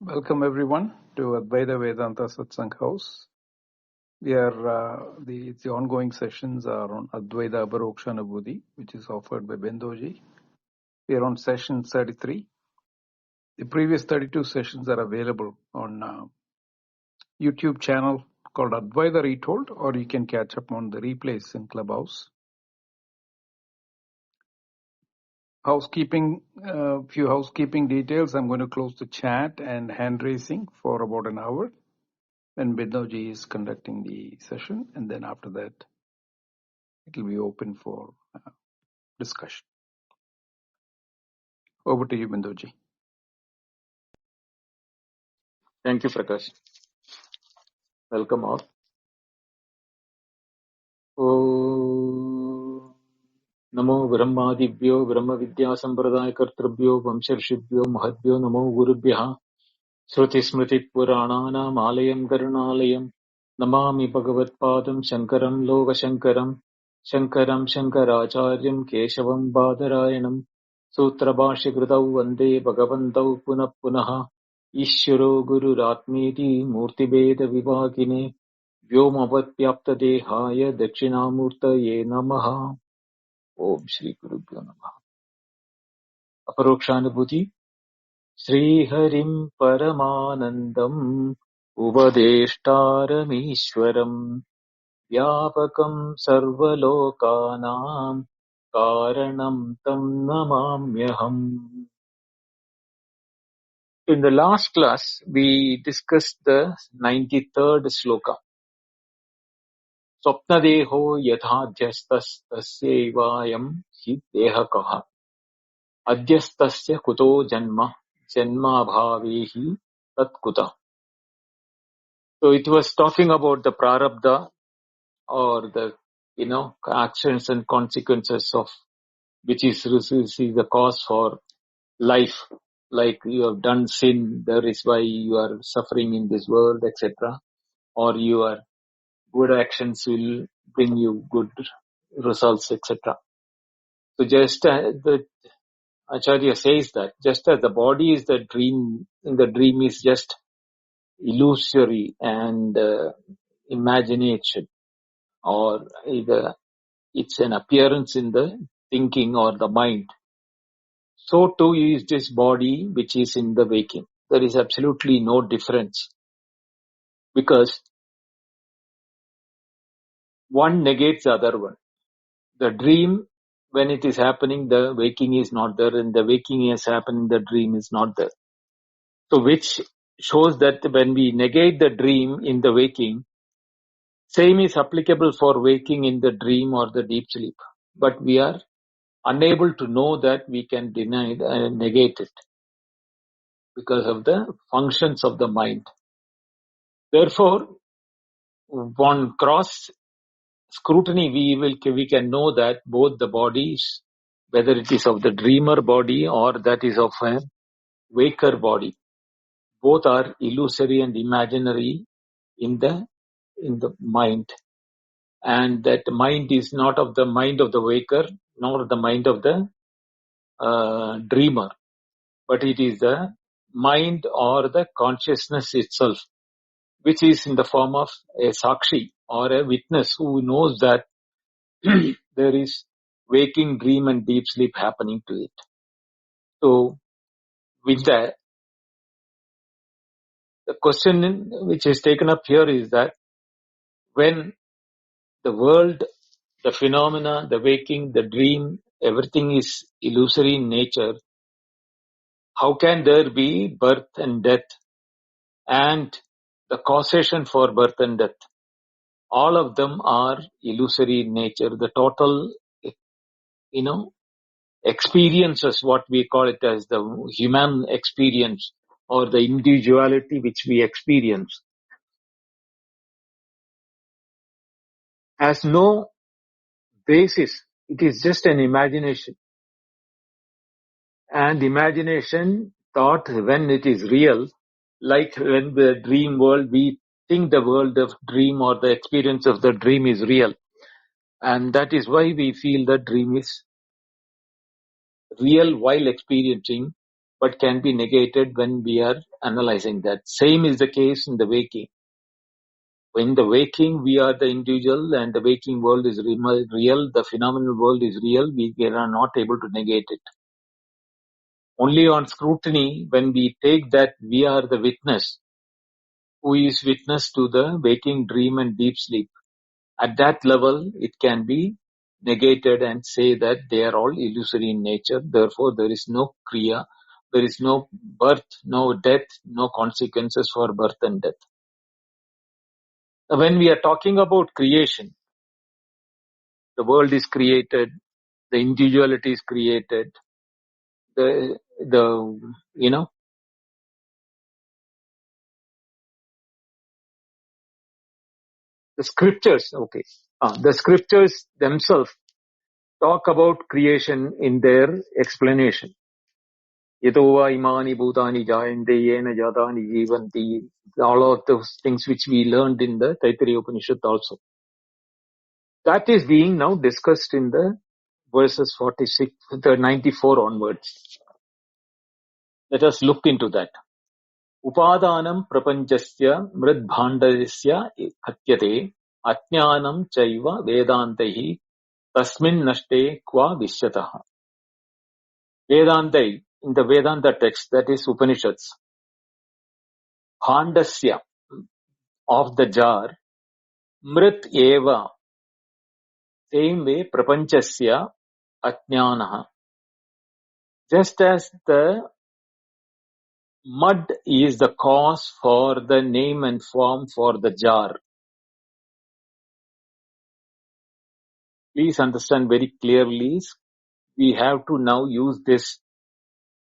Welcome everyone to Advaita Vedanta Satsang House. We are the ongoing sessions are on Advaita Aparokshanubhuti, which is offered by Bendoji. We are on session 33. The previous 32 sessions are available on YouTube channel called Advaita Retold, or you can catch up on the replays in Clubhouse. Few housekeeping details. I'm going to close the chat and hand raising for about an hour. And Bendoji is conducting the session, and then after that, it will be open for discussion. Over to you, Bendoji. Thank you, Prakash. Welcome all. Namo Brahmadibhyo Brahma Vidya Sampradaya Kartrabhyo Vamsharshibhyo Mahadbhyo Namo Gurubhyaha Śruti Smriti Purananam Alayam Karunalayam Namami Bhagavatpadam Shankaram Loka Shankaram Shankaram Shankaracharyam Keshavam Badarayanam Sutra Bhashikritau Vande Bhagavantau Punah Punaha Ishvaro Guru Ratmeti Murti Veda Vivagine Vyomavatyapta Dehaya Dakshinamurtaye Namaha. Om Shri Gurubhyo Namaha. Aparokshanubhuti Sri Harim Paramanandam Uvadeshtaramishwaram Vyapakam Sarvalokanam Karanam Tam Namamyaham. In the last class, we discussed the 93rd sloka. Swapnadeho yathadhyastas tasyevayam hi dehakaha. Adhyastasya kuto janma bhavehi tat kuta. So it was talking about the prarabdha, or the actions and consequences of which is the cause for life. Like you have done sin, that is why you are suffering in this world, etc. Or your good actions will bring you good results, etc. So just the Acharya says that just as the body is the dream, in the dream is just illusory and imagination, or either it's an appearance in the thinking or the mind. So too is this body which is in the waking. There is absolutely no difference, because one negates the other one. The dream, when it is happening, the waking is not there, and the waking is happening, the dream is not there. So which shows that when we negate the dream in the waking, same is applicable for waking in the dream or the deep sleep. But we are unable to know that we can deny and negate it because of the functions of the mind. Therefore, on cross scrutiny, we can know that both the bodies, whether it is of the dreamer body or that is of a waker body, both are illusory and imaginary in the mind. And that mind is not of the mind of the waker, nor the mind of the dreamer, but it is the mind or the consciousness itself, which is in the form of a sakshi or a witness who knows that there is waking, dream and deep sleep happening to it. So with that, the question which is taken up here is that when the world, the phenomena, the waking, the dream, everything is illusory in nature, how can there be birth and death and the causation for birth and death? All of them are illusory in nature. The total, experiences, what we call it as the human experience or the individuality which we experience, has no basis. It is just an imagination. And imagination thought, when it is real, like when the dream world, we think the world of dream or the experience of the dream is real. And that is why we feel the dream is real while experiencing. but can be negated when we are analyzing that. Same is the case in the waking. In the waking, we are the individual and the waking world is real, the phenomenal world is real, we are not able to negate it. Only on scrutiny, when we take that we are the witness, who is witness to the waking, dream and deep sleep, at that level, it can be negated and say that they are all illusory in nature. Therefore, there is no kriya, there is no birth, no death, no consequences for birth and death. When we are talking about creation, the world is created, the individuality is created, the scriptures, the scriptures themselves talk about creation in their explanation. Yatova imani bhutani jayante yena jatani jivanti. All of those things which we learned in the Taittiriya Upanishad also. That is being now discussed in the verses 94 onwards. Let us look into that. Upādānam prapanchasya mridbhandasya katyate Ajñānam chaiva Vedāntaihi tasmin nashte kva vishyataha. Vedāntai, in the Vedanta text, that is Upanishads, Bhandasya, of the jar, Mrit eva, same way Prapanchasya Ajñānaha. Just as the mud is the cause for the name and form for the jar. Please understand very clearly, we have to now use this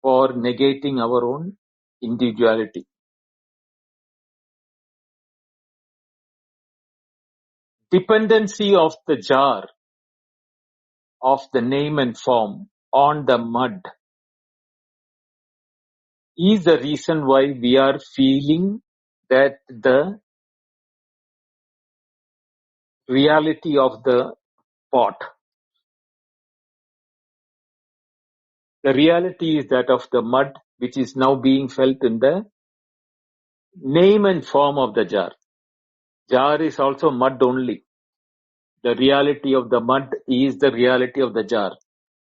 for negating our own individuality. Dependency of the jar, of the name and form on the mud is the reason why we are feeling that the reality of the pot. The reality is that of the mud, which is now being felt in the name and form of the jar. Jar is also mud only. The reality of the mud is the reality of the jar.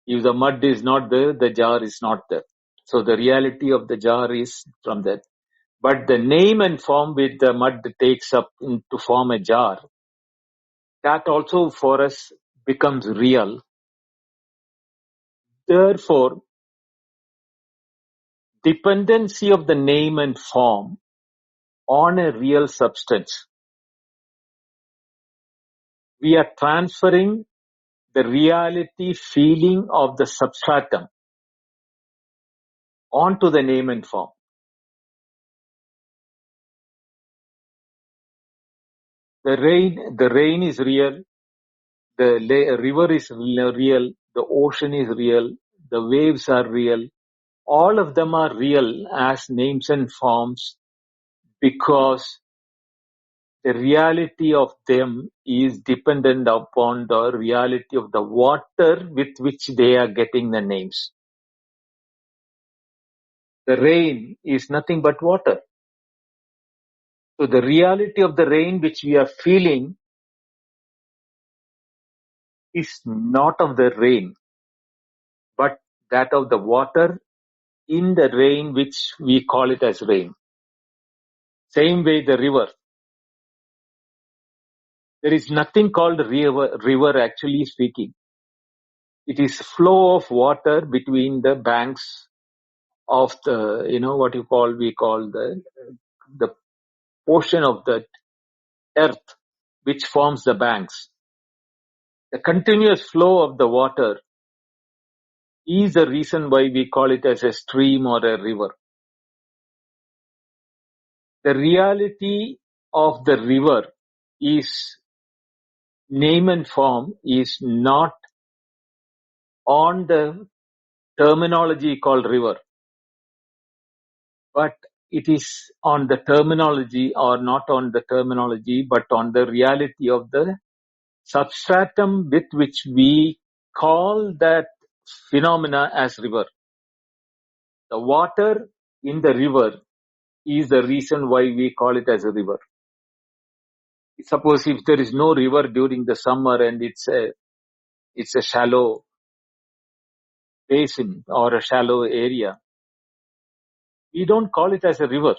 If the mud is not there, the jar is not there. So the reality of the jar is from that. But the name and form which the mud takes up to form a jar, that also for us becomes real. Therefore, dependency of the name and form on a real substance, we are transferring the reality feeling of the substratum onto the name and form. The rain is real, the river is real, the ocean is real, the waves are real. All of them are real as names and forms because the reality of them is dependent upon the reality of the water with which they are getting the names. The rain is nothing but water. So the reality of the rain which we are feeling is not of the rain, but that of the water in the rain which we call it as rain. Same way the river. There is nothing called river actually speaking. It is flow of water between the banks of the, we call the portion of the earth which forms the banks. The continuous flow of the water is the reason why we call it as a stream or a river. The reality of the river is name and form is not on the terminology called river, but it is on the terminology or not on the terminology, but on the reality of the substratum with which we call that phenomena as river. The water in the river is the reason why we call it as a river. Suppose if there is no river during the summer and it's a shallow basin or a shallow area, we don't call it as a river.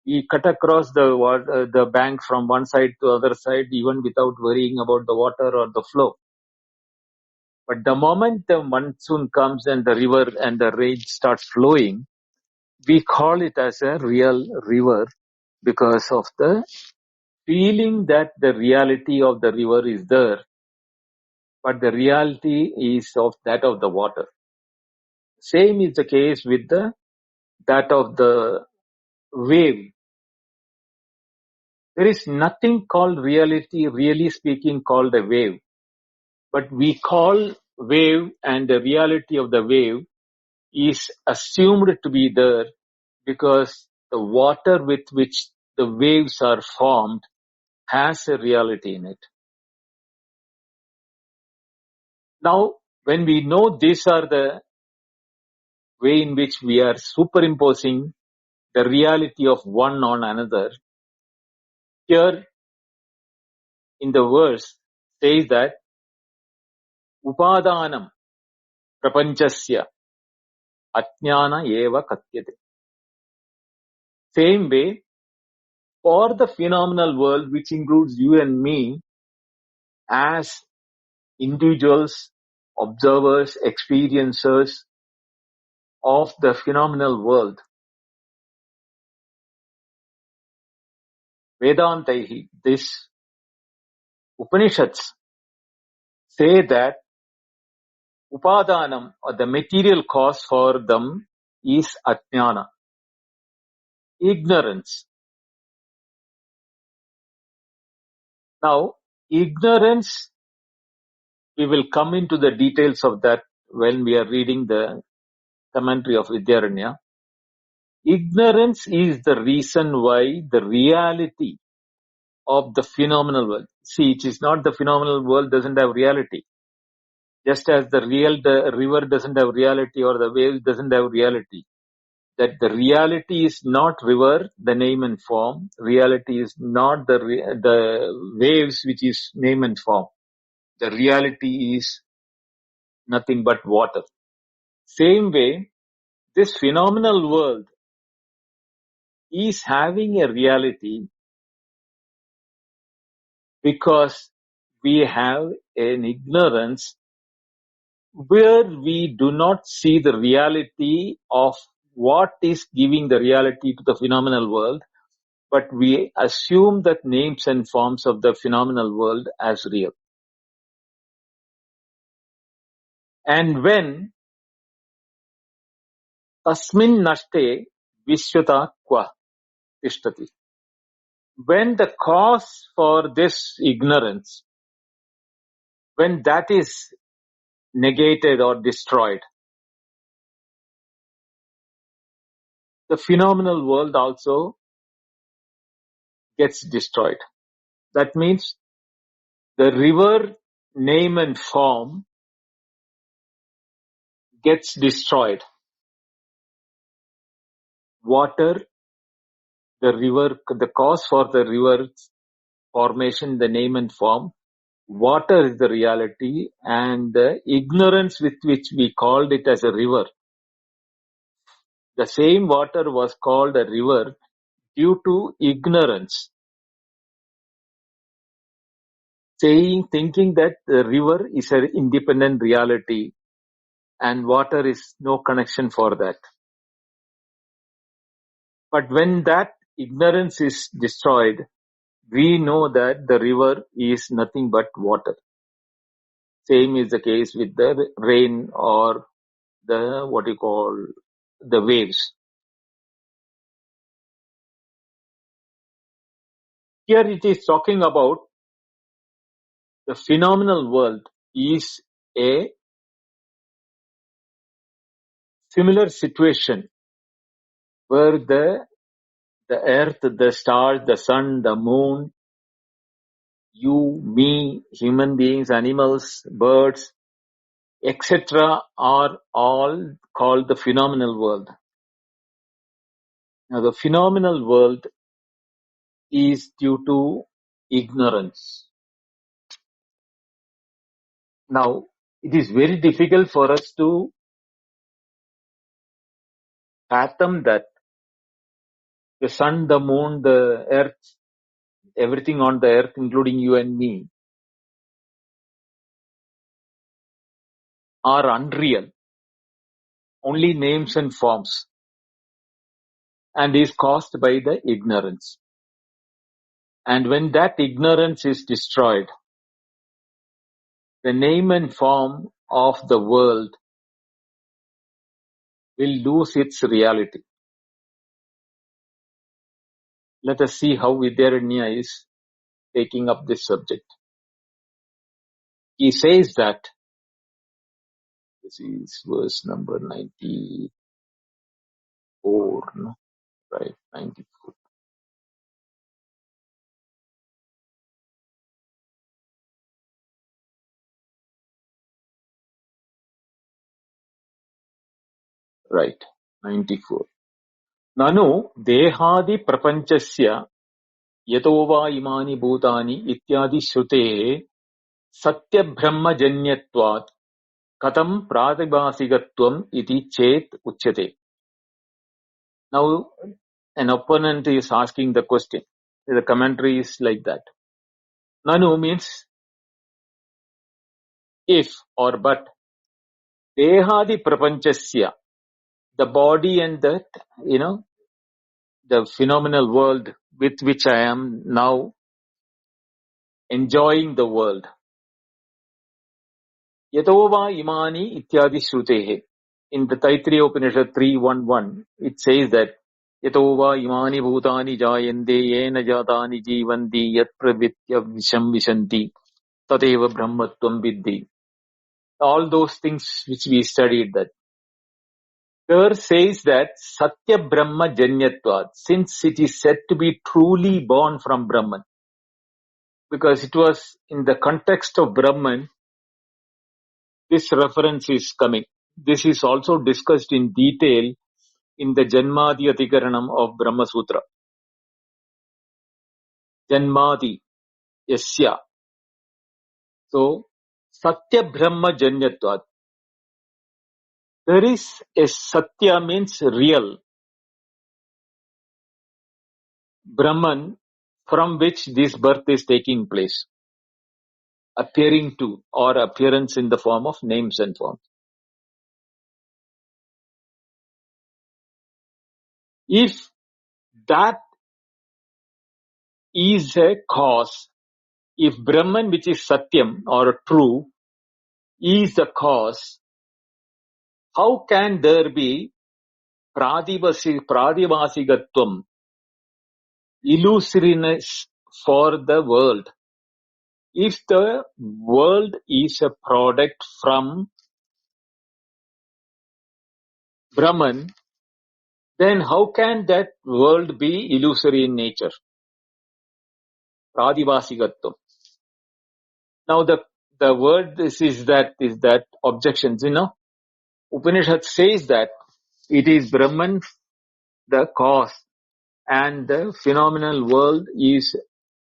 We cut across the bank from one side to other side even without worrying about the water or the flow. But the moment the monsoon comes and the river and the rain starts flowing, we call it as a real river because of the feeling that the reality of the river is there, but the reality is of that of the water. Same is the case with that of the wave. There is nothing called reality, really speaking, called a wave. But we call wave, and the reality of the wave is assumed to be there because the water with which the waves are formed has a reality in it. Now, when we know these are the way in which we are superimposing the reality of one on another, here in the verse says that Upādānam prapanchasya Ajñāna eva katyate. Same way, for the phenomenal world, which includes you and me as individuals, observers, experiencers of the phenomenal world, Vedānta, this Upanishads say that Upādānam, or the material cause for them, is Ajñāna, ignorance. Now, ignorance, we will come into the details of that when we are reading the commentary of Vidyaranya. Ignorance is the reason why the reality of the phenomenal world. See, it is not the phenomenal world doesn't have reality. Just as the river doesn't have reality or the wave doesn't have reality. That the reality is not river, the name and form. Reality is not the waves, which is name and form. The reality is nothing but water. Same way, this phenomenal world is having a reality because we have an ignorance where we do not see the reality of what is giving the reality to the phenomenal world, but we assume that names and forms of the phenomenal world as real. And when tasmin nashte vishwata kwa tishtati, when the cause for this ignorance, when that is negated or destroyed, the phenomenal world also gets destroyed. That means the river name and form gets destroyed. Water, the river, the cause for the river formation, the name and form, water is the reality, and the ignorance with which we called it as a river. The same water was called a river due to ignorance. Thinking that the river is an independent reality and water is no connection for that. But when that ignorance is destroyed, we know that the river is nothing but water. Same is the case with the rain or the waves. Here it is talking about the phenomenal world is a similar situation where the earth, the stars, the sun, the moon, you, me, human beings, animals, birds, etc. are all called the phenomenal world. Now the phenomenal world is due to ignorance. Now it is very difficult for us to fathom that the sun, the moon, the earth, everything on the earth, including you and me, are unreal, only names and forms, and is caused by the ignorance. And when that ignorance is destroyed, the name and form of the world will lose its reality. Let us see how Vidyaranya is taking up this subject. He says that, this is verse number 94, no? Right, 94. Right, 94. Nanu dehadi prapanchasya yato va imani bhutani ityadi śrute satya brahma janyatvat katam prātibhāsikatvam iti chet uchyate. Now, an opponent is asking the question. The commentary is like that. Nanu means if or but. Dehadi prapanchasya, the body and that, the phenomenal world with which I am now enjoying the world. Yatova imani ityadi śrutehe. In the Taittiriya Upanishad 3.1.1, it says that Yatova imani bhutani jayante yena jatani jivanti yat pravitya visham vishanti tateva brahmatvam viddhi. All those things which we studied, that there says that Satya Brahma Janyatvat, since it is said to be truly born from Brahman, because it was in the context of Brahman, this reference is coming. This is also discussed in detail in the Janmadi Adhikaranam of Brahma Sutra. Janmadi Yasya. So, Satya Brahma Janyatvat. There is a Satya means real Brahman from which this birth is taking place, appearing to or appearance in the form of names and forms. If that is a cause, if Brahman, which is Satyam or true, is the cause, how can there be prātibhāsikatvam, illusoriness for the world? If the world is a product from Brahman, then how can that world be illusory in nature? Prātibhāsikatvam. Now the word is that objections, Upanishad says that it is Brahman the cause and the phenomenal world is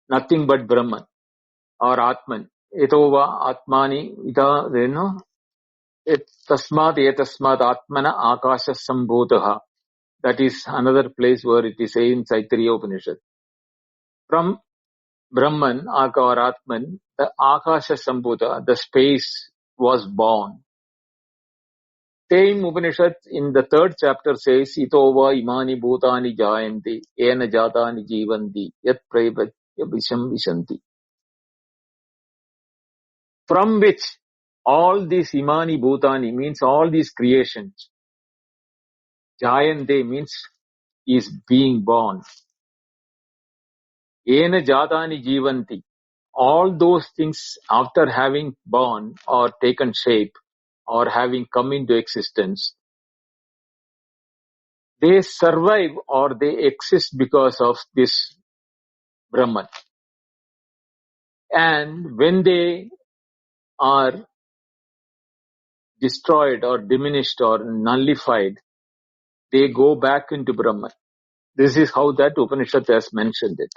nothing but Brahman or Atman. Etova Atmani ita, tasmad etasmad Atmana Akasha Sambhutaha. That is another place where it is saying in Taittiriya Upanishad. From Brahman or Atman, the Akasha Sambhuta, the space was born. Same Upanishad in the 3rd chapter says, Itova imani bhutani jayanti, ena jatani jivanti, yat praivatya visham vishanti. From which all these imani bhutani means all these creations. Jayante means is being born. Ena jatani jivanti. All those things after having born or taken shape or having come into existence, they survive or they exist because of this Brahman. And when they are destroyed or diminished or nullified, they go back into Brahman. This is how that Upanishad has mentioned it.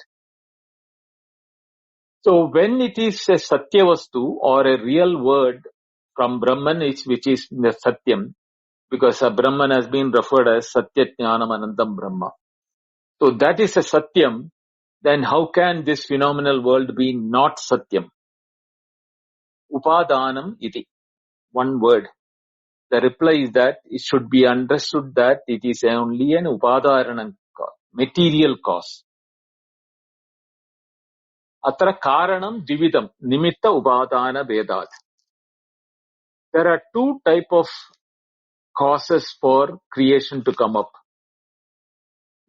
So when it is a Satyavastu or a real word from Brahman, which is the Satyam, because a Brahman has been referred as Satya Jnanam Anandam Brahma. So that is a Satyam, then how can this phenomenal world be not Satyam? Upādānam iti. One word. The reply is that it should be understood that it is only an Upādāna cause, material cause. Atra karanam dividam, nimitta Upādāna Vedānta. There are two types of causes for creation to come up.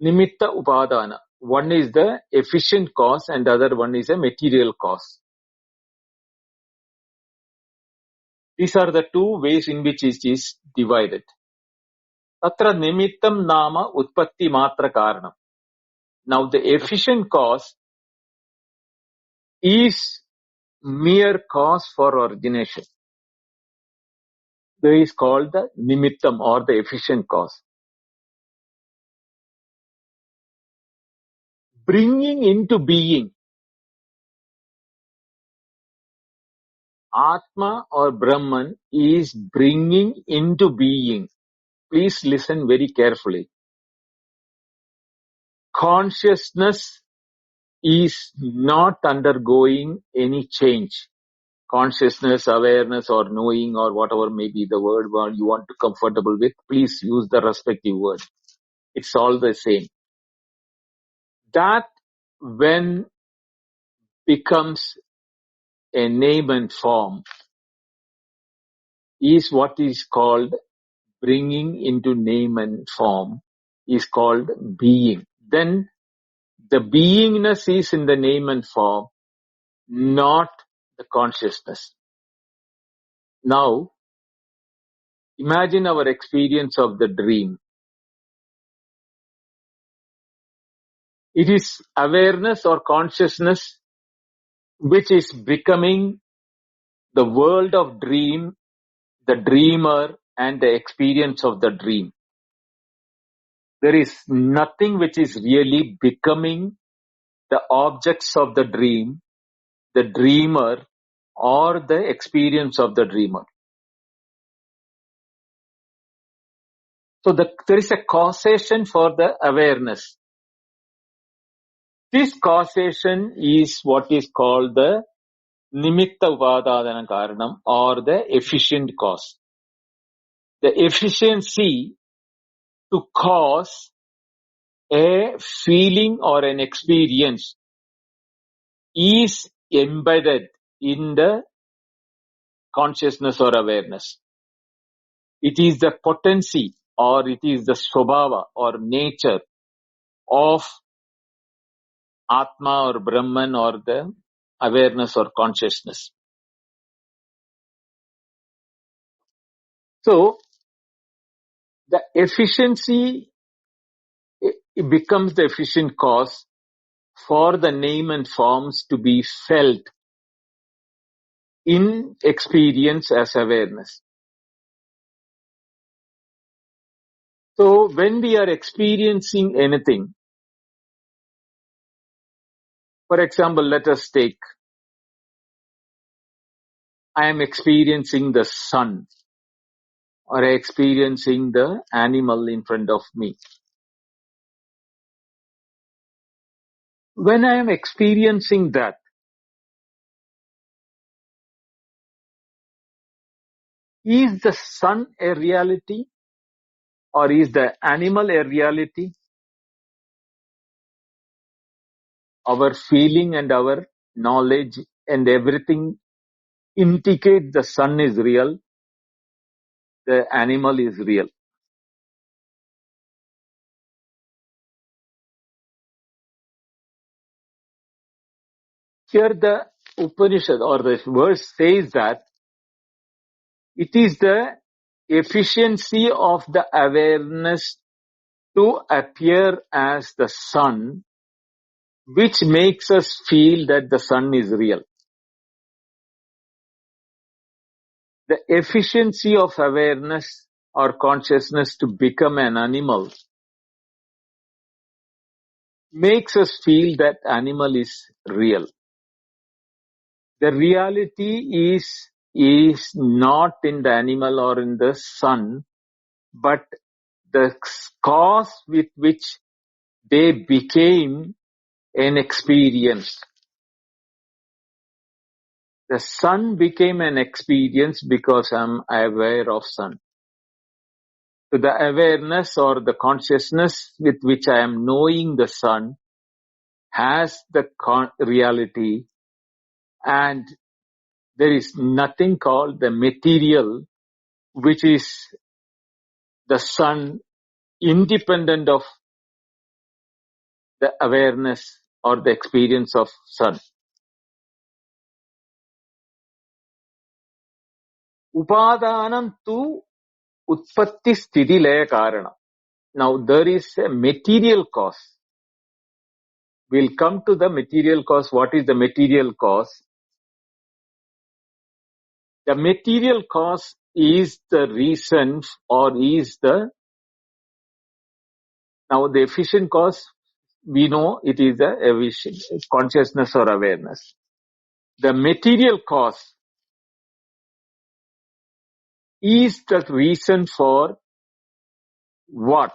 Nimitta Upādāna. One is the efficient cause and the other one is a material cause. These are the two ways in which it is divided. Tatra nimittam nama utpatti matra karanam. Now the efficient cause is mere cause for origination. This is called the nimittam or the efficient cause. Bringing into being Atma or Brahman is bringing into being. Please listen very carefully. Consciousness is not undergoing any change. Consciousness, awareness or knowing or whatever may be the word you want to comfortable with, please use the respective word. It's all the same. That when becomes a name and form is what is called bringing into name and form is called being. Then the beingness is in the name and form, not the consciousness. Now, imagine our experience of the dream. It is awareness or consciousness which is becoming the world of dream, the dreamer, and the experience of the dream. There is nothing which is really becoming the objects of the dream, the dreamer, or the experience of the dreamer. So there is a causation for the awareness. This causation is what is called the Nimitta Upādāna Karanam or the efficient cause. The efficiency to cause a feeling or an experience is embedded in the consciousness or awareness. It is the potency or it is the swabhava or nature of Atma or Brahman or the awareness or consciousness. So, the efficiency it becomes the efficient cause for the name and forms to be felt in experience as awareness. So, when we are experiencing anything, for example, let us take, I am experiencing the sun or experiencing the animal in front of me. When I am experiencing that, is the sun a reality or is the animal a reality? Our feeling and our knowledge and everything indicate the sun is real, the animal is real. Here the Upanishad or the verse says that it is the efficiency of the awareness to appear as the sun which makes us feel that the sun is real. the efficiency of awareness or consciousness to become an animal makes us feel that animal is real. The reality is not in the animal or in the sun, but the cause with which they became an experience. The sun became an experience because I'm aware of sun. So the awareness or the consciousness with which I am knowing the sun has the reality, and there is nothing called the material, which is the sun independent of the awareness or the experience of sun. Upādānam tu utpatti sthiti laya karana. Now there is a material cause. We'll come to the material cause. What is the material cause? The material cause is the reason or is the, now the efficient cause, we know it is the efficient consciousness or awareness. The material cause is the reason for what?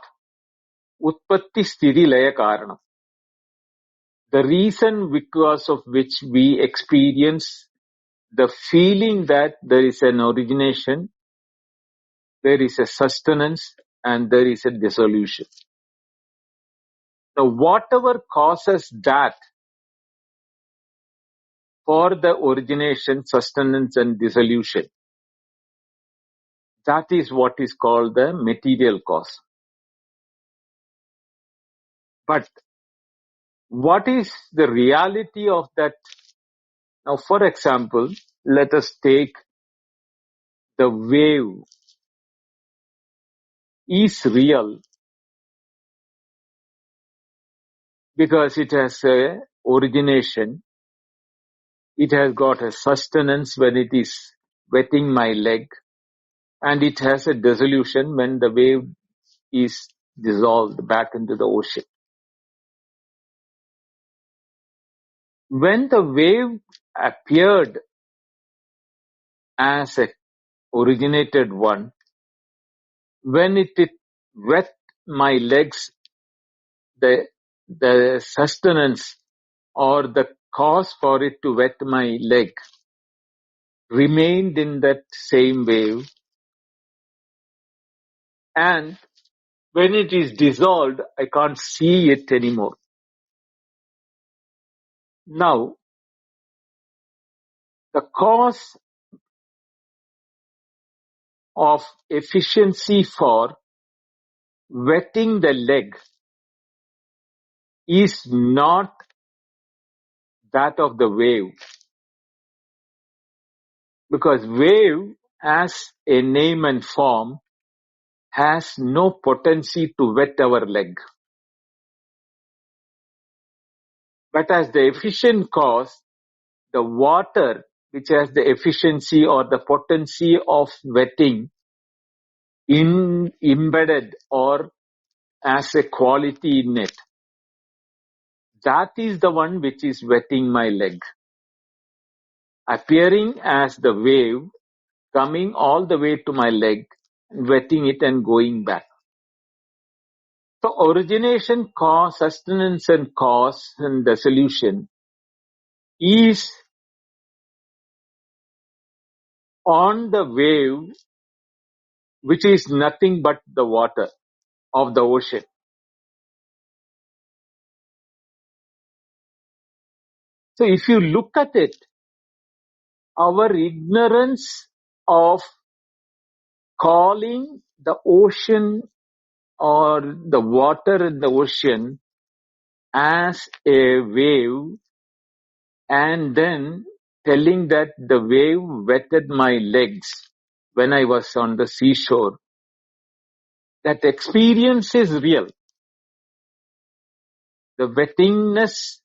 Utpatti sthiti laya karana. The reason because of which we experience the feeling that there is an origination, there is a sustenance, and there is a dissolution. Now, whatever causes that for the origination, sustenance, and dissolution, that is what is called the material cause. But what is the reality of that? Now, for example, let us take the wave is real because it has a origination, it has got a sustenance when it is wetting my leg, and it has a dissolution when the wave is dissolved back into the ocean. When the wave appeared as a originated one, when it wet my legs, the sustenance or the cause for it to wet my leg remained in that same wave, and when it is dissolved, I can't see it anymore. Now, the cause of efficiency for wetting the leg is not that of the wave, because wave as a name and form has no potency to wet our leg. But as the efficient cause, the water which has the efficiency or the potency of wetting embedded or as a quality in it, that is the one which is wetting my leg, appearing as the wave, coming all the way to my leg, wetting it and going back. So origination, cause, sustenance and cause and dissolution is on the wave, which is nothing but the water of the ocean. So if you look at it, our ignorance of calling the ocean or the water in the ocean as a wave and then telling that the wave wetted my legs when I was on the seashore, that experience is real. The wettingness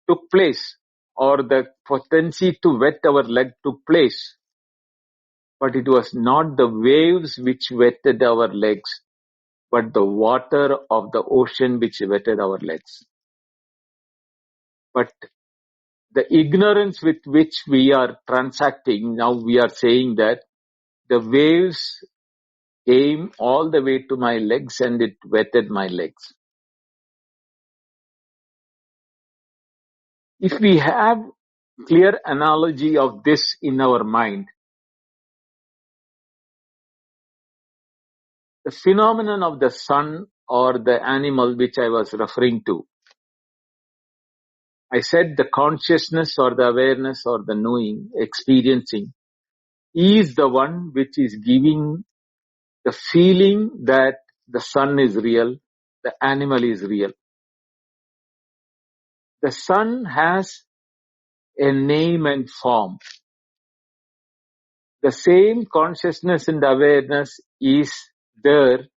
took place, or the potency to wet our leg took place. but it was not the waves which wetted our legs, but the water of the ocean which wetted our legs. But the ignorance with which we are transacting, now we are saying that the waves came all the way to my legs and it wetted my legs. If we have clear analogy of this in our mind, the phenomenon of the sun or the animal which I was referring to, I said the consciousness or the awareness or the knowing, experiencing, is the one which is giving the feeling that the sun is real, the animal is real. The sun has a name and form. The same consciousness and awareness is there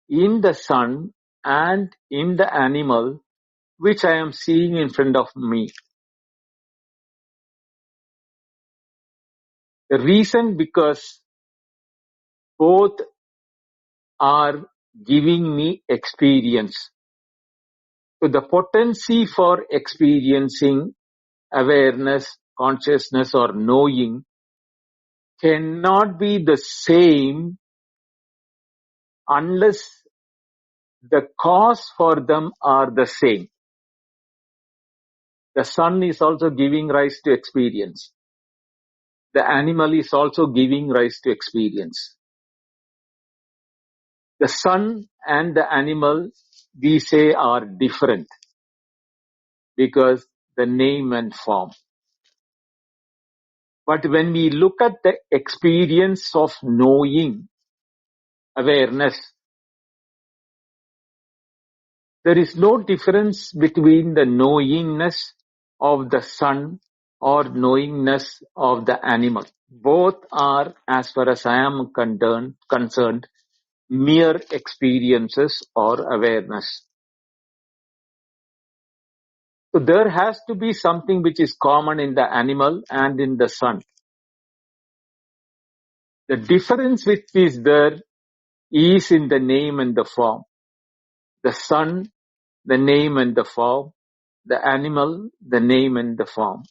in the sun and in the animal which I am seeing in front of me. The reason because both are giving me experience. So the potency for experiencing awareness, consciousness or knowing cannot be the same unless the cause for them are the same. The sun is also giving rise to experience. The animal is also giving rise to experience. The sun and the animal, we say, are different because the name and form. But when we look at the experience of knowing, awareness, there is no difference between the knowingness of the sun or knowingness of the animal. Both are, as far as I am concerned, mere experiences or awareness. So there has to be something which is common in the animal and in the sun. The difference which is there is in the name and the form. The sun, the name and the form. The animal, the name and the form.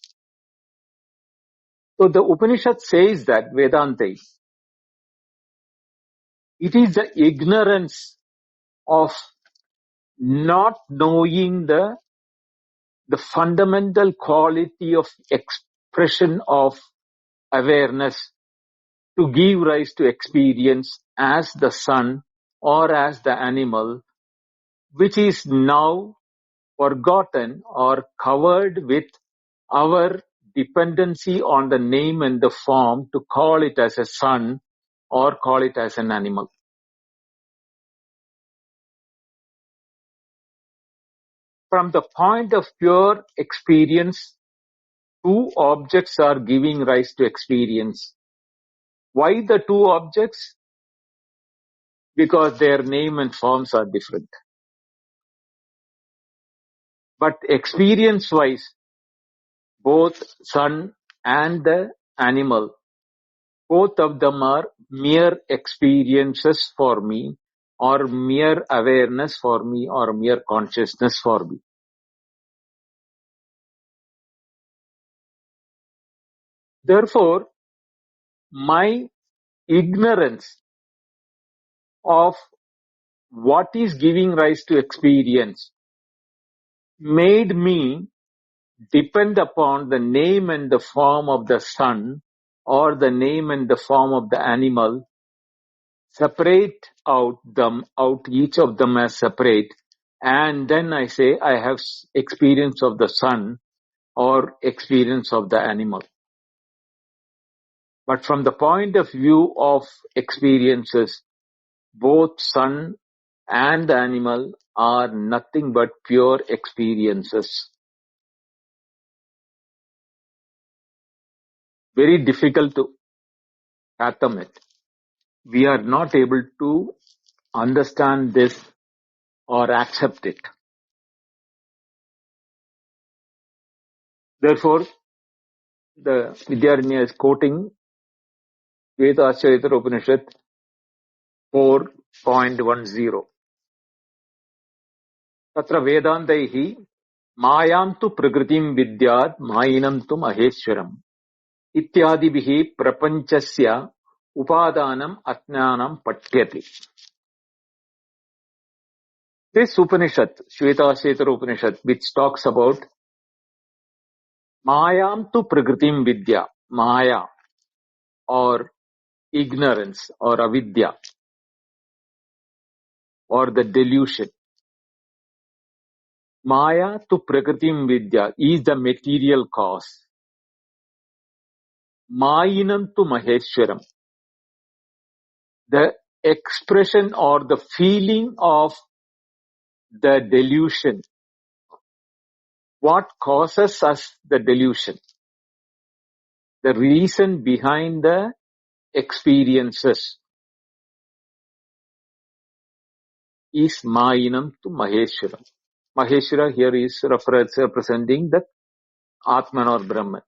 So the Upanishad says that, Vedānta, it is the ignorance of not knowing the fundamental quality of expression of awareness to give rise to experience as the sun or as the animal, which is now forgotten or covered with our dependency on the name and the form to call it as a sun or call it as an animal. From the point of pure experience, two objects are giving rise to experience. Why the two objects? Because their name and forms are different. But experience-wise, both sun and the animal, both of them are mere experiences for me, or mere awareness for me, or mere consciousness for me. Therefore, my ignorance of what is giving rise to experience made me depend upon the name and the form of the sun or the name and the form of the animal, separate each of them as separate, and then I say I have experience of the sun or experience of the animal. But from the point of view of experiences, both sun and the animal are nothing but pure experiences. Very difficult to fathom it. We are not able to understand this or accept it. Therefore, the Vidyaranya is quoting Śvetāśvatara Upanishad 4.10. Tatra Vedāntaihi Māyāṃ tu Prakṛtiṃ vidyāt māyinam tu maheshwaram ityādibihi prapanchasya Upādānam Ajñānam paṭyati. This Upanishad, Śvetāśvatara Upanishad, which talks about Māyāṃ tu Prakṛtiṃ vidya, Māyā or ignorance or avidya or the delusion. Māyā tu Prakṛtiṃ vidya is the material cause. Māyinam tu maheshwaram, the expression or the feeling of the delusion. What causes us the delusion? The reason behind the experiences is Māyinam tu maheshwaram. Maheshwara here is representing the Atman or Brahman.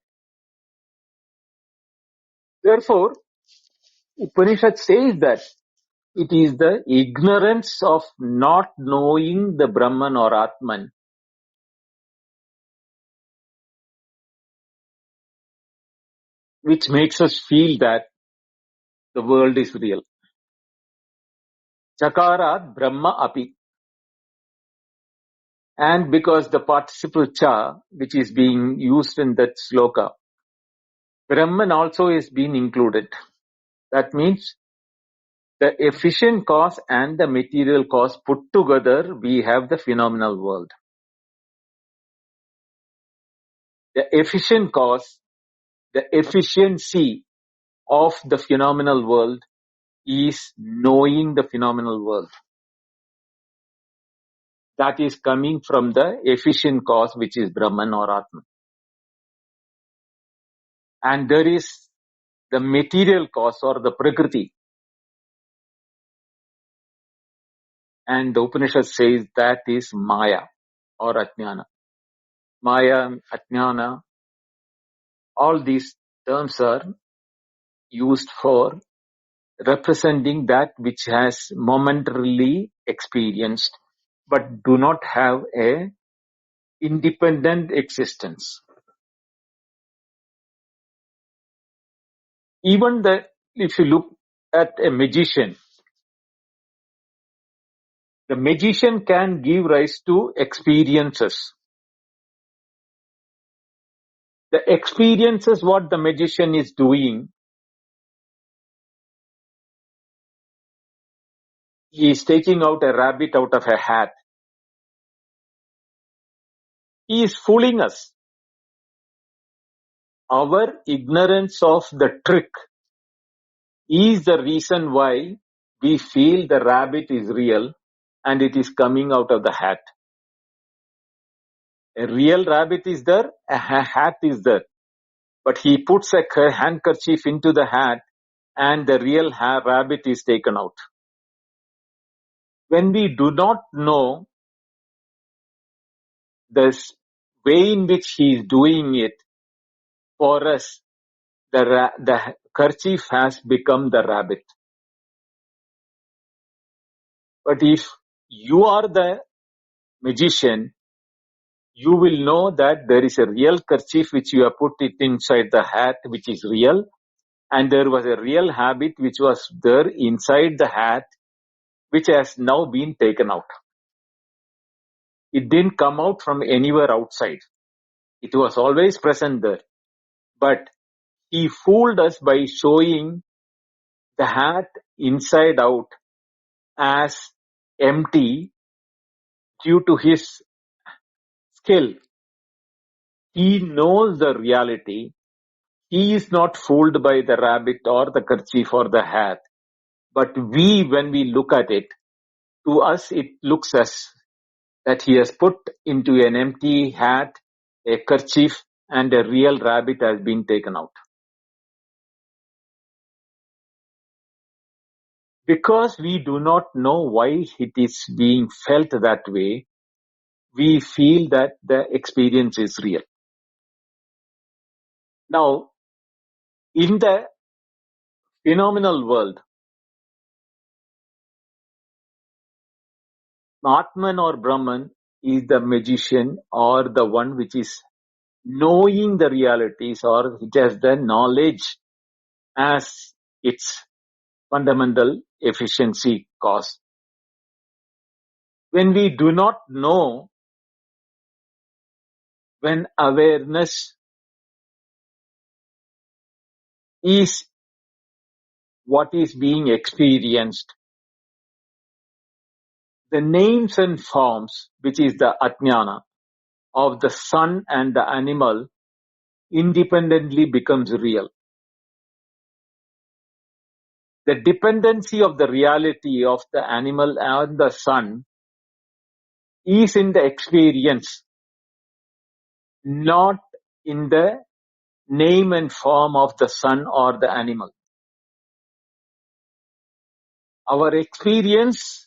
Therefore, Upanishad says that it is the ignorance of not knowing the Brahman or Atman which makes us feel that the world is real. Chakarat Brahma api. And because the participle cha, which is being used in that sloka, Brahman also is being included. That means the efficient cause and the material cause put together, we have the phenomenal world. The efficient cause, the efficiency of the phenomenal world is knowing the phenomenal world. That is coming from the efficient cause, which is Brahman or Atman. And there is the material cause or the Prakṛti. And the Upanishad says that is Māyā or Ajñāna. Māyā, Ajñāna, all these terms are used for representing that which has momentarily experienced but do not have a independent existence. Even if you look at a magician, the magician can give rise to experiences. The experiences what the magician is doing, he is taking out a rabbit out of a hat. He is fooling us. Our ignorance of the trick is the reason why we feel the rabbit is real and it is coming out of the hat. A real rabbit is there, a hat is there. But he puts a handkerchief into the hat and the real rabbit is taken out. When we do not know the way in which he is doing it, for us, the kerchief has become the rabbit. But if you are the magician, you will know that there is a real kerchief which you have put it inside the hat, which is real, and there was a real habit which was there inside the hat, which has now been taken out. It didn't come out from anywhere outside. It was always present there. But he fooled us by showing the hat inside out as empty due to his skill. He knows the reality. He is not fooled by the rabbit or the kerchief or the hat. But when we look at it, to us it looks as that he has put into an empty hat a kerchief and a real rabbit has been taken out. Because we do not know why it is being felt that way, we feel that the experience is real. Now, in the phenomenal world, Atman or Brahman is the magician or the one which is knowing the realities or which has the knowledge as its fundamental efficiency cause. When we do not know, when awareness is what is being experienced, the names and forms, which is the Ajñāna of the sun and the animal, independently becomes real. The dependency of the reality of the animal and the sun is in the experience, not in the name and form of the sun or the animal. Our experience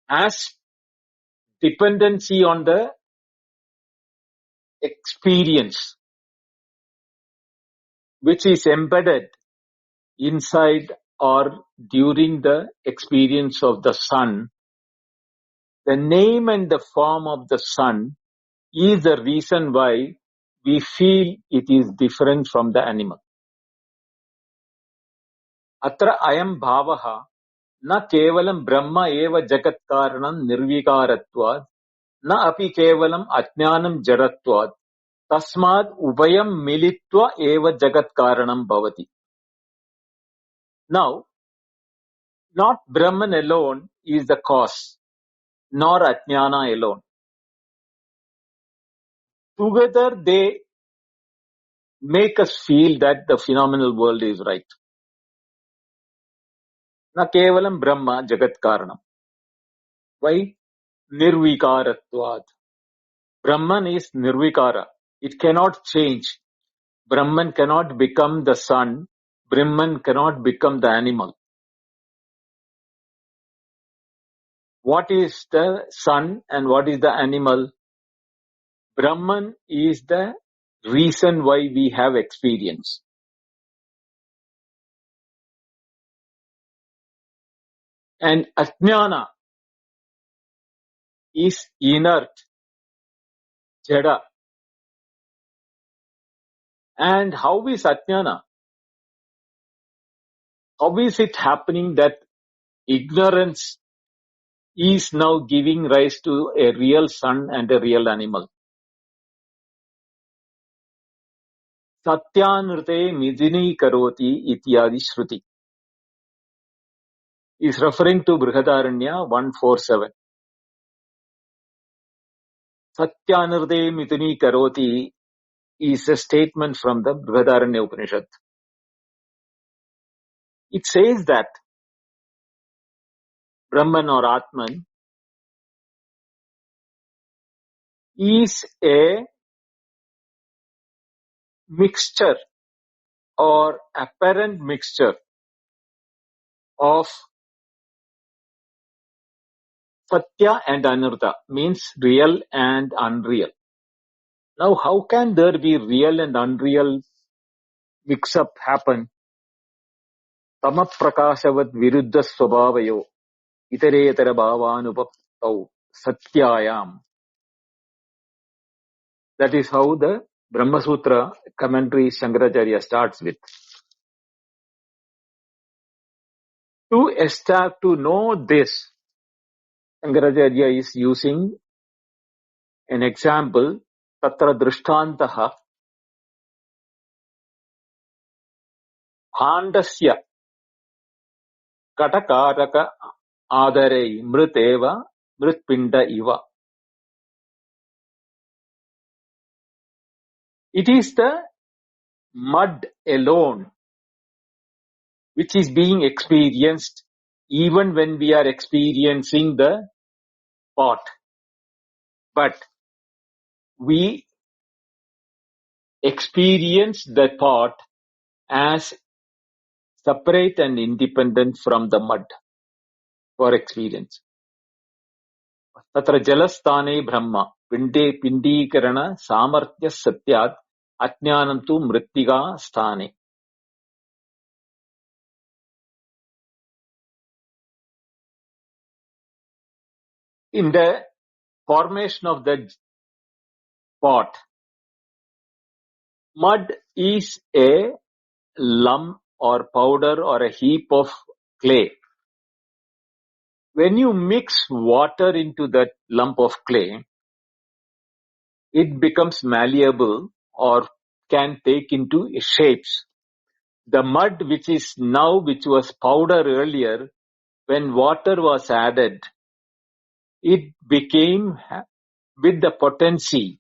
has dependency on the experience, which is embedded inside or during the experience of the sun. The name and the form of the sun is the reason why we feel it is different from the animal. Atra ayam bhavaha na kevalam brahma eva jagat karanam nirvikaratvad na api kevalam ajñānam jaratvad tasmad ubayam militva eva jagat karanam bhavati. Now, not Brahman alone is the cause, nor Ajñāna alone. Together they make us feel that the phenomenal world is right. Na kevalam Brahma jagat karanam. Why? Nirvikaratvad. Brahman is nirvikara. It cannot change. Brahman cannot become the sun. Brahman cannot become the animal. What is the sun and what is the animal? Brahman is the reason why we have experience. And Ajñāna is inert, jada. And how is Ajñāna? How is it happening that ignorance is now giving rise to a real sun and a real animal? Satyanrte midini karoti ityadi śruti is referring to Brihadaranya 147. Satyanrte midini karoti is a statement from the Brihadaranya Upanishad. It says that Brahman or Atman is a mixture or apparent mixture of Satya and Anartha, means real and unreal. Now, how can there be real and unreal mix-up happen? Tama prakāsavad viruddha svabhavayo itaretara bhavanupaptau satyayam. That is how the Brahma Sutra commentary Shankaracharya starts with. To know this, Shankaracharya is using an example, tatra drishtantaha bhandasya katakaraka adare mriteva mritpinda iva. It is the mud alone which is being experienced even when we are experiencing the pot. But we experience the pot as separate and independent from the mud for experience. Tatra jalastane brahma pinde pindīkarana samarthya satyat ajñānam tu mrittika sthane. in the formation of the pot, mud is a lump or powder or a heap of clay. When you mix water into that lump of clay, it becomes malleable or can take into shapes. The mud which was powder earlier, when water was added, it became with the potency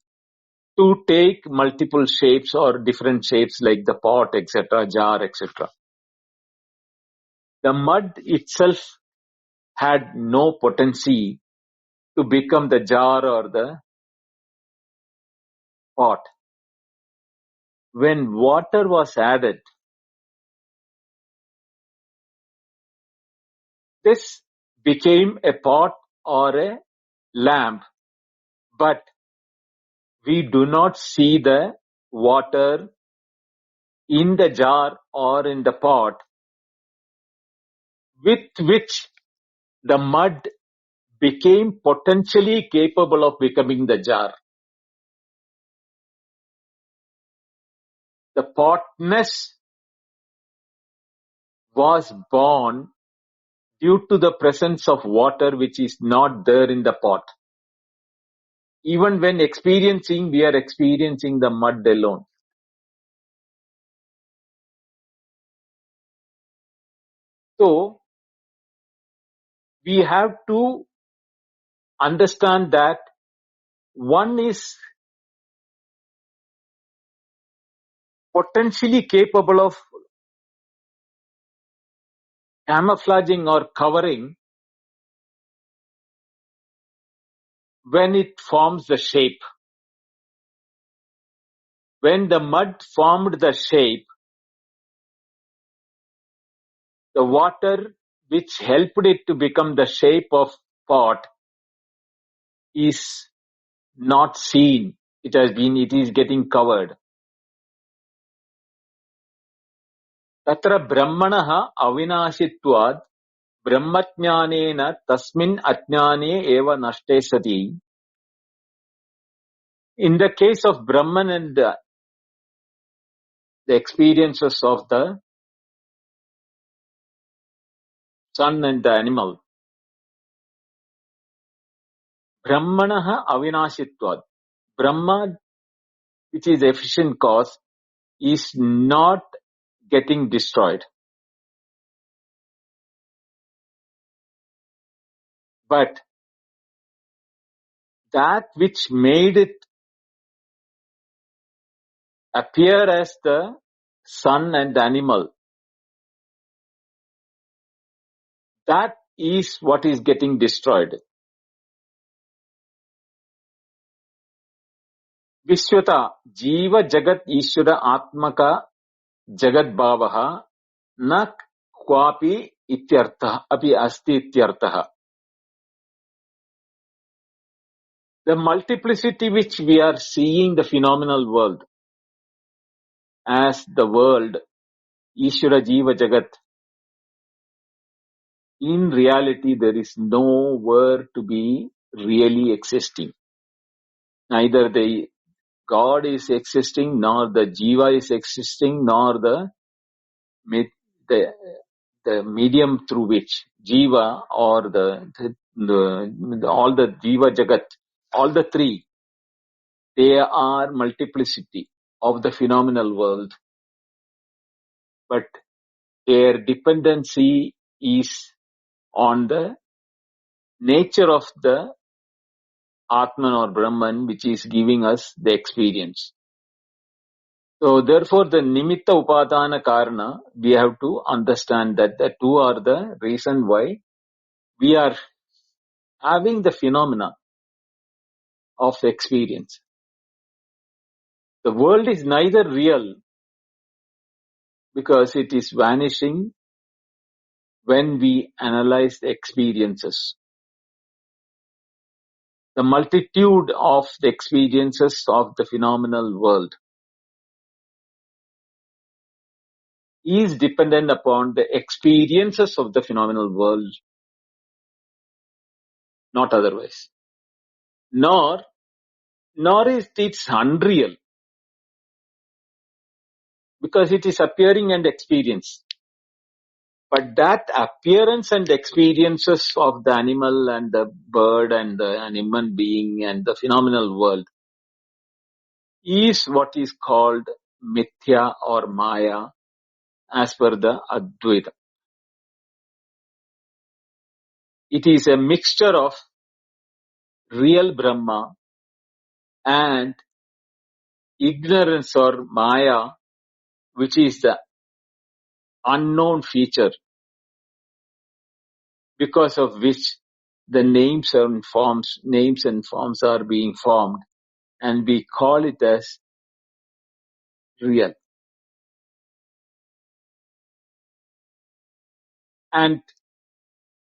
to take multiple shapes or different shapes like the pot, etc., jar, etc. The mud itself had no potency to become the jar or the pot. When water was added, this became a pot or a lamp, but we do not see the water in the jar or in the pot with which the mud became potentially capable of becoming the jar. The potness was born due to the presence of water which is not there in the pot. Even when experiencing, we are experiencing the mud alone. So, we have to understand that one is potentially capable of camouflaging or covering when it forms the shape. When the mud formed the shape, the water which helped it to become the shape of pot is not seen. It is getting covered. Tatra brahmanaha avinashitvad brahmajnanena tasmin ajñāne eva nashte sati. In the case of Brahman and the experiences of the sun and the animal, brahmanaha avinashitvad. Brahma, which is efficient cause, is not getting destroyed. But that which made it appear as the sun and the animal, that is what is getting destroyed. Vishwata jiva jagat ishvara atmaka jagat bhavaha na kwapi ityartha api asti ityartha. The multiplicity which we are seeing the phenomenal world as the world, Ishvara Jiva Jagat, in reality there is nowhere to be really existing. Neither the God is existing, nor the Jiva is existing, nor the medium through which Jiva or all the Jiva Jagat, all the three, they are multiplicity of the phenomenal world. But their dependency is on the nature of the Atman or Brahman, which is giving us the experience. So therefore the Nimitta Upādāna Karana, we have to understand that the two are the reason why we are having the phenomena of experience. The world is neither real because it is vanishing when we analyze the experiences. The multitude of the experiences of the phenomenal world is dependent upon the experiences of the phenomenal world, not otherwise. Nor is it unreal, because it is appearing and experience. But that appearance and experiences of the animal and the bird and the human being and the phenomenal world is what is called Mithya or Māyā as per the Advaita. It is a mixture of real Brahma and ignorance or Māyā, which is the unknown feature, because of which the names and forms are being formed, and we call it as real. And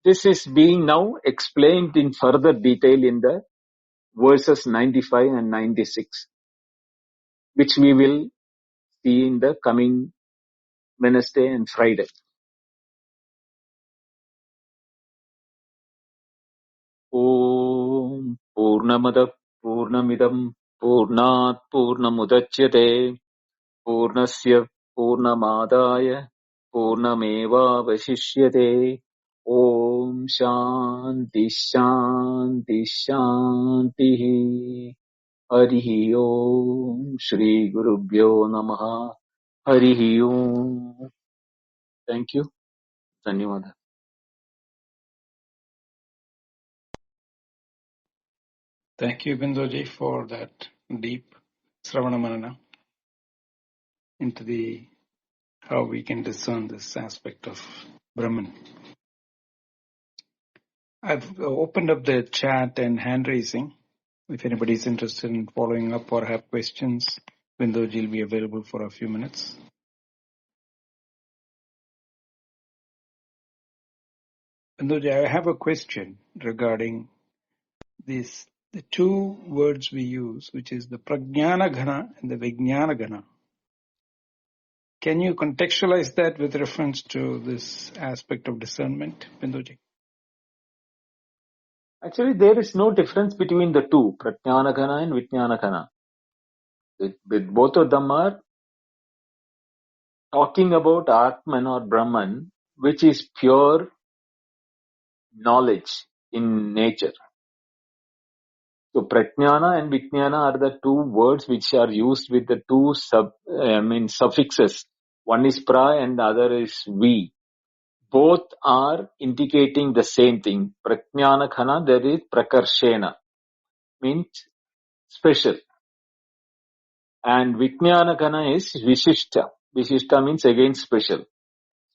this is being now explained in further detail in the verses 95 and 96, which we will see in the coming Wednesday and Friday. Om Purnamada Purnamidam Purnat Purnamudachyate Purnasya Purnamadaya Purnameva Vasishyate. Om Shanti Shanti Shanti. Harihi Om Shri Gurubhyo Namaha. Harihi Om. Thank you. Dhanyawada. Thank you, Bindoji, for that deep Sravana Manana into how we can discern this aspect of Brahman. I've opened up the chat and hand raising. If anybody is interested in following up or have questions, Bindoji will be available for a few minutes. Bindoji, I have a question regarding the two words we use, which is the Prajnana Ghana and the Vijnana Ghana. Can you contextualize that with reference to this aspect of discernment, Bindoji? Actually, there is no difference between the two, Prajnana Ghana and Vijnana Ghana. With both of them are talking about Atman or Brahman, which is pure knowledge in nature. So Prajnana and Vijnana are the two words which are used with the two suffixes. One is pra and the other is vi. Both are indicating the same thing. Prajnana Ghana, there is Prakarshena, means special. And Vijnana Ghana is Vishishta. Vishishta means again special.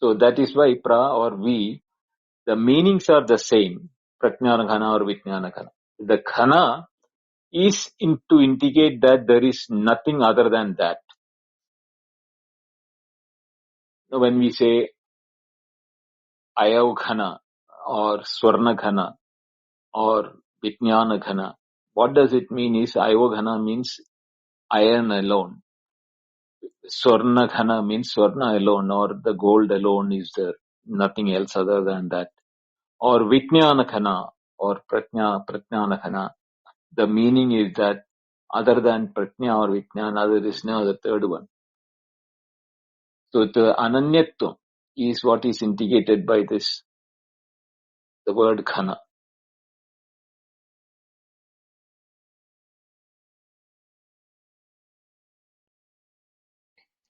So that is why pra or vi, the meanings are the same. Prajnana Ghana or Vijnana Ghana. The Ghana is to indicate that there is nothing other than that. When we say Ayav Ghana or Swarna Ghana or Vijnana Ghana, what does it mean is Ayav Ghana means iron alone. Swarna Ghana means Swarna alone, or the gold alone is there, nothing else other than that. Or Vijnana Ghana or Prajnana Ghana, the meaning is that other than Prajna or Vijnana, there is no other third one. So the Ananyatvam is what is indicated by this, the word Ghana.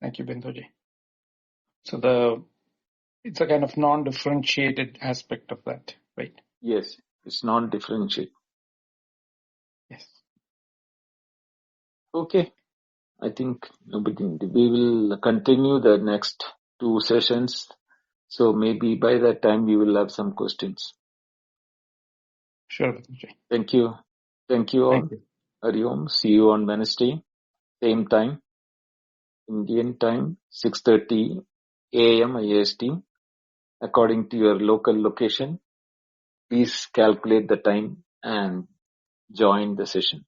Thank you, Bindoji. So it's a kind of non-differentiated aspect of that, right? Yes, it's non-differentiate. Yes. Okay, I think we will continue the next two sessions. So maybe by that time we will have some questions. Sure, Bindoji. Thank you. Thank you all. Thank you. Hari Om. See you on Wednesday. Same time. Indian time, 6:30 a.m. IST. According to your local location, please calculate the time and join the session.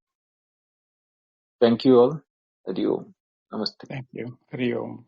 Thank you all. Hari Om. Namaste. Thank you. Hari Om.